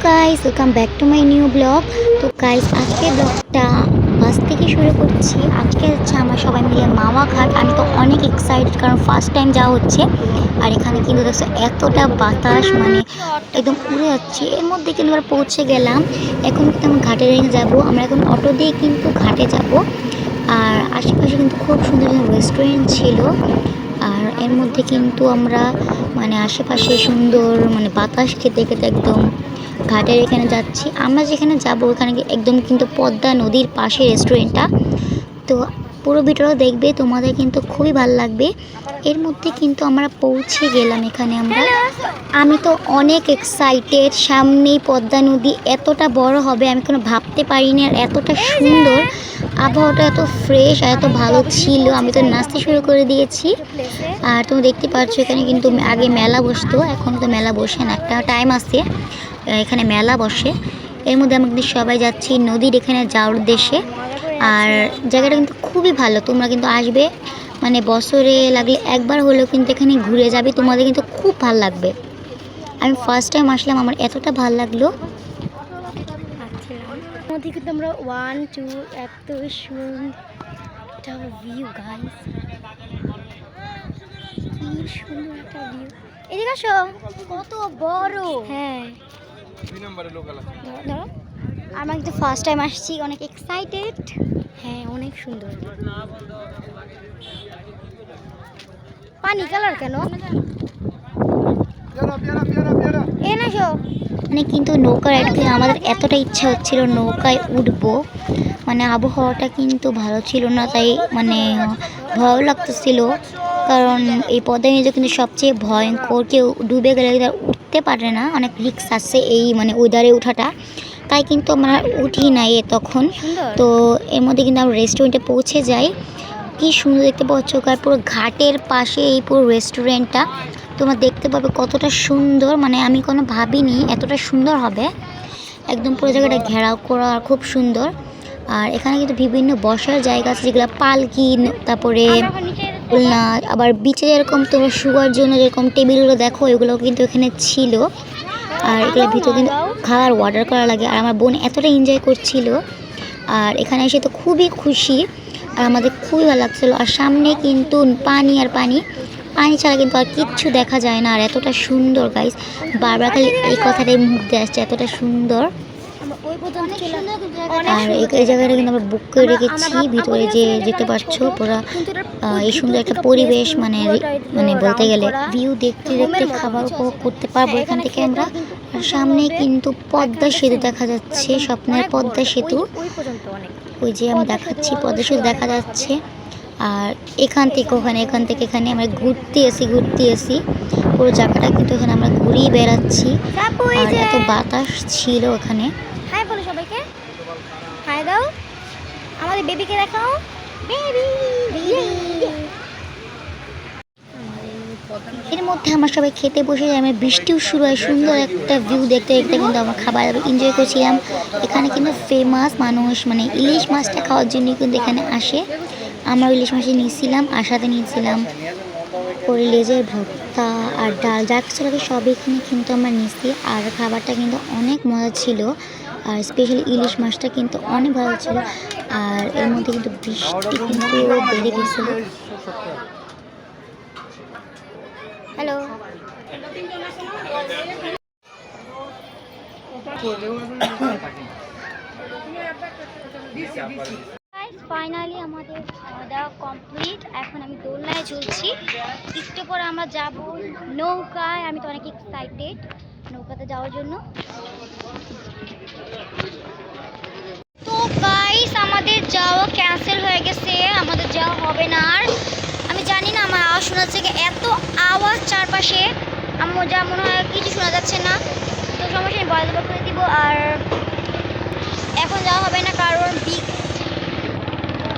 Guys, welcome back to my new blog. তো guys, আজকে ব্লগটা বাস থেকে শুরু করছি। আজকে হচ্ছে আমরা সবাই মিলে মাওয়া ঘাট। আমি তো অনেক এক্সাইটেড, কারণ ফার্স্ট টাইম যাওয়া হচ্ছে। আর এখানে কিন্তু দেখছো এতটা বাতাস, মানে একদম উড়ে যাচ্ছে। এর মধ্যে কিন্তু আমরা পৌঁছে গেলাম। এখন কিন্তু আমরা ঘাটে যাবো। আমরা এখন অটো দিয়ে কিন্তু ঘাটে যাব। আর আশেপাশে কিন্তু খুব সুন্দর সুন্দর রেস্টুরেন্ট ছিল। আর এর মধ্যে কিন্তু আমরা মানে আশেপাশে সুন্দর মানে বাতাস খেতে খেতে একদম ঘাটের এখানে যাচ্ছি। আমরা যেখানে যাব ওখানে একদম কিন্তু পদ্মা নদীর পাশে রেস্টুরেন্টটা। তো পুরো ভিডিওটা দেখবে, তোমাদের কিন্তু খুবই ভালো লাগবে। এর মধ্যে কিন্তু আমরা পৌঁছে গেলাম এখানে। আমি তো অনেক এক্সাইটেড। সামনেই পদ্মা নদী, এতটা বড় হবে আমি কোনো ভাবতে পারিনি। আর এতটা সুন্দর, আবহাওয়াটা এত ফ্রেশ আর এত ভালো ছিল, আমি তো নাচতে শুরু করে দিয়েছি। আর তুমি দেখতে পাচ্ছ এখানে কিন্তু আগে মেলা বসতো, এখন তো মেলা বসে না, একটা টাইম আছে এখানে মেলা বসে। এর মধ্যে আমরা কিন্তু সবাই যাচ্ছি নদীর এখানে যাওয়ার উদ্দেশ্যে। আর জায়গাটা কিন্তু খুবই ভালো, তোমরা কিন্তু আসবে, মানে বছরে লাগলে একবার হলেও কিন্তু এখানে ঘুরে যাবে, তোমাদের কিন্তু খুব ভালো লাগবে। আমি ফার্স্ট টাইম আসলাম, আমার এতটা ভালো লাগলো। মধ্যে কিন্তু আমরা 1 2 এত সুন্দর ভিউ গাইস, কি সুন্দর একটা ভিউ। এদিকে আসো, কত বড়। হ্যাঁ, 2 নম্বরে লোকাল আছে। ধরো আমরা কিন্তু ফার্স্ট টাইম আসছি, অনেক এক্সাইটেড। হ্যাঁ, অনেক সুন্দর। পানি কালার কেন এ না শো। মানে কিন্তু নৌকা রাইড কিন্তু আমাদের এতটা ইচ্ছা হচ্ছিল নৌকায় উঠবো, মানে আবহাওয়াটা কিন্তু ভালো ছিল না, তাই মানে ভয় লাগতেছিল। কারণ এই পদ্মা নদী কিন্তু সবচেয়ে ভয়ঙ্কর, কেউ ডুবে গেলে উঠতে পারে না, অনেক রিস্ক আছে এই মানে ওইদারে ওঠাটা। তাই কিন্তু আমরা উঠি নাই তখন। তো এর মধ্যে কিন্তু আমরা রেস্টুরেন্টে পৌঁছে যাই। কি সুন্দর দেখতে পাচ্ছ, আর পুরো ঘাটের পাশে এই পুরো রেস্টুরেন্টটা তোমরা দেখতে পাবে কতটা সুন্দর, মানে আমি কোনো ভাবিনি এতটা সুন্দর হবে। একদম পুরো জায়গাটা ঘেরাও করা, খুব সুন্দর। আর এখানে কিন্তু বিভিন্ন বসার জায়গা আছে, যেগুলো পালকি, তারপরে না আবার বিচে যেরকম তোমার শুয়ার জন্য যেরকম টেবিলগুলো দেখো, এগুলো কিন্তু এখানে ছিল। আর এগুলোর ভিতরে কিন্তু খাওয়ার অর্ডার করা লাগে। আর আমার বোন এতটা এনজয় করছিল, আর এখানে এসে তো খুবই খুশি, আর আমাদের খুবই ভালো লাগছিলো। আর সামনে কিন্তু পানি আর পানি, পানি ছাড়া কিন্তু আর কিচ্ছু দেখা যায় না। আর এতটা সুন্দর গাইস, বারবার খালি এই কথাটাই মুখ দিয়ে আসছে, এতটা সুন্দর। আর এই জায়গাটা কিন্তু আমরা বুক করে রেখেছি, ভিতরে যে যেতে পারছো পুরো এই সুন্দর একটা পরিবেশ, মানে মানে বলতে গেলে ভিউ দেখতে দেখতে খাবার উপভোগ করতে পারবো এখান থেকে আমরা। আর সামনে কিন্তু পদ্মা সেতু দেখা যাচ্ছে, স্বপ্নের পদ্মা সেতু, ওই যে আমি দেখাচ্ছি পদ্মা সেতু দেখা যাচ্ছে। আর এখান থেকে ওখানে, এখান থেকে এখানে আমরা ঘুরতে আসি পুরো জায়গাটা কিন্তু এখানে আমরা ঘুরেই বেড়াচ্ছি। আর এত বাতাস ছিল ওখানে। হাই বলো সবাইকে, হাই দাও, আমাদের বেবিকে দেখাও, বেবি। এর মধ্যে আমরা সবাই খেতে বসে যাই, আমরা বৃষ্টিও শুরু হয়, সুন্দর একটা ভিউ দেখতে দেখতে কিন্তু আমরা খাবার এনজয় করছিলাম। এখানে কিন্তু ফেমাস মানুষ মানে ইলিশ মাছটা খাওয়ার জন্য কিন্তু এখানে আসে। আমরা ইলিশ মাছটা নিয়েছিলাম, আর সাথে নিয়েছিলাম করে লেজের ভর্তা আর ডাল, যা কিছু লাগে সব এখানে কিন্তু আমরা নিয়েছি। আর খাবারটা কিন্তু অনেক মজা ছিল, আর স্পেশালি ইলিশ মাছটা কিন্তু অনেক ভালো ছিল। আর এর মধ্যে কিন্তু বৃষ্টি কিন্তু বেড়ে গেছিল। হ্যালো, ফাইনালি আমাদের খাওয়া দাওয়া কমপ্লিট। এখন আমি দোলনায় চলছি, একটু পরে আমরা যাব নৌকায়। আমি তো অনেক এক্সাইটেড নৌকাতে যাওয়ার জন্য। তো গাইস, আমাদের যাওয়া ক্যান্সেল হয়ে গেছে, আমাদের যাওয়া হবে না আর। আমি জানি না, আমার আওয়াজ শোনা যাচ্ছে, এত আওয়াজ চারপাশে, আমার যা মনে হয় কিছু শোনা যাচ্ছে না। তো সমস্যা নেই, বয়স করে দিব। আর এখন যাওয়া হবে না, কারণ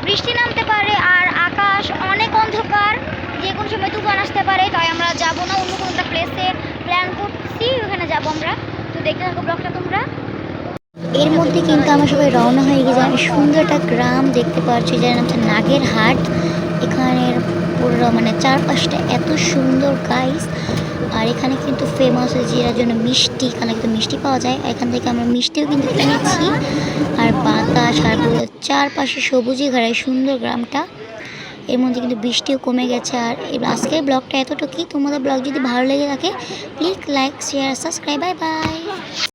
বৃষ্টি নামতে পারে আর আকাশ অনেক অন্ধকার, যে কোনো সময় তুফান আসতে পারে। তাই আমরা যাব না, অন্য কোনো একটা প্লেসে প্ল্যান করছি, ওখানে যাব আমরা। তো দেখতে থাকো ব্লগটা তোমরা। এর মধ্যে কিন্তু আমরা সবাই রওনা হয়ে গেছি। আমি সুন্দর একটা গ্রাম দেখতে পাচ্ছি, যার নাম হচ্ছে নাগেরহাট। এখানের পুরো মানে চারপাশটা এত সুন্দর গাইস, আর এখানে কিন্তু ফেমাস হয়েছে এর জন্য মিষ্টি, এখানে কিন্তু মিষ্টি পাওয়া যায়। এখান থেকে আমরা মিষ্টিও কিন্তু কিনেছি। আর বাতাস আর পুরো চারপাশে সবুজে ঘেরা এই সুন্দর গ্রামটা। এর মধ্যে কিন্তু বৃষ্টিও কমে গেছে। আর আজকের ব্লগটা এতটুকুই। তোমাদের ব্লগ যদি ভালো লেগে থাকে please like share subscribe. Bye bye.